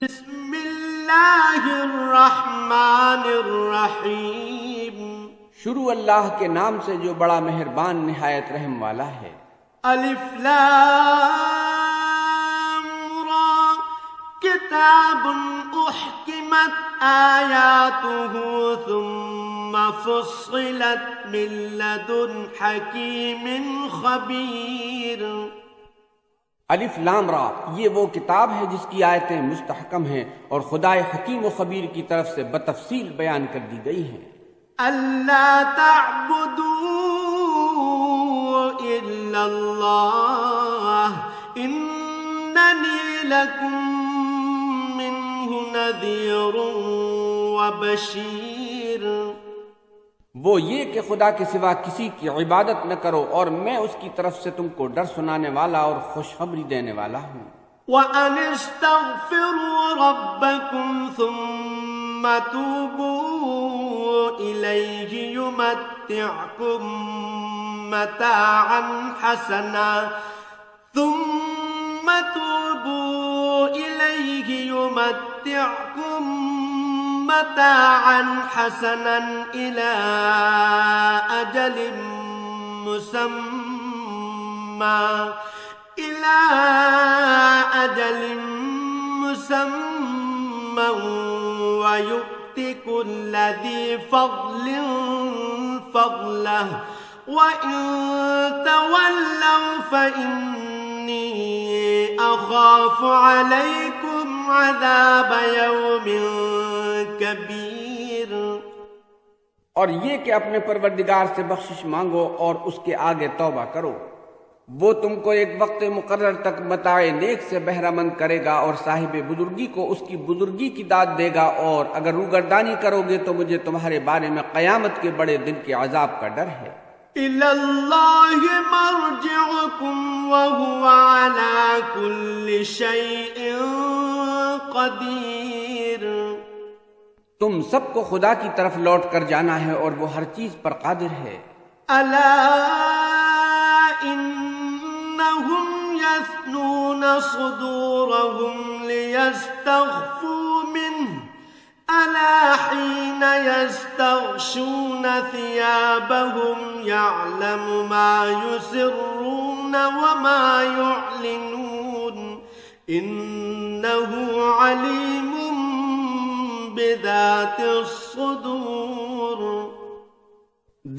بسم اللہ الرحمن الرحیم۔ شروع اللہ کے نام سے جو بڑا مہربان نہایت رحم والا ہے۔ الف لام را کتاب احکمت آیاتہ ثم فصلت من لدن حکیم خبیر۔ الف لام را، یہ وہ کتاب ہے جس کی آیتیں مستحکم ہیں اور خدائے حکیم و خبیر کی طرف سے بتفصیل بیان کر دی گئی ہیں۔ اللہ تعبدوا الا اللہ اننی لکم منہ نذیر وبشیر۔ وہ یہ کہ خدا کے سوا کسی کی عبادت نہ کرو اور میں اس کی طرف سے تم کو ڈر سنانے والا اور خوشخبری دینے والا ہوں۔ وَأَنِ اسْتَغْفِرُوا رَبَّكُمْ ثُمَّ تُوبُوا إِلَيْهِ يُمَتِّعْكُمْ متاعا حسنا إلى أجل مسمى ويؤت كل ذي فضل فضله وإن تولوا فإني أخاف عليكم عذاب يوم کبیر۔ اور یہ کہ اپنے پروردگار سے بخشش مانگو اور اس کے آگے توبہ کرو، وہ تم کو ایک وقت مقرر تک متاع نیک سے بہرہ مند کرے گا اور صاحب بزرگی کو اس کی بزرگی کی داد دے گا، اور اگر روگردانی کرو گے تو مجھے تمہارے بارے میں قیامت کے بڑے دن کے عذاب کا ڈر ہے۔ إِلَى اللَّهِ مَرْجِعُكُمْ وَهُوَ عَلَى كُلِّ شَيْءٍ قَدِيرٌ۔ تم سب کو خدا کی طرف لوٹ کر جانا ہے اور وہ ہر چیز پر قادر ہے۔ أَلَا إِنَّهُمْ يَثْنُونَ صُدُورَهُمْ لِيَسْتَخْفُوا مِنْهُ أَلَا حِينَ يَسْتَغْشُونَ ثِيَابَهُمْ يَعْلَمُ مَا يُسِرُّونَ وَمَا يُعْلِنُونَ إِنَّهُ عَلِيمٌ بِذَاتِ الصُّدُورِ۔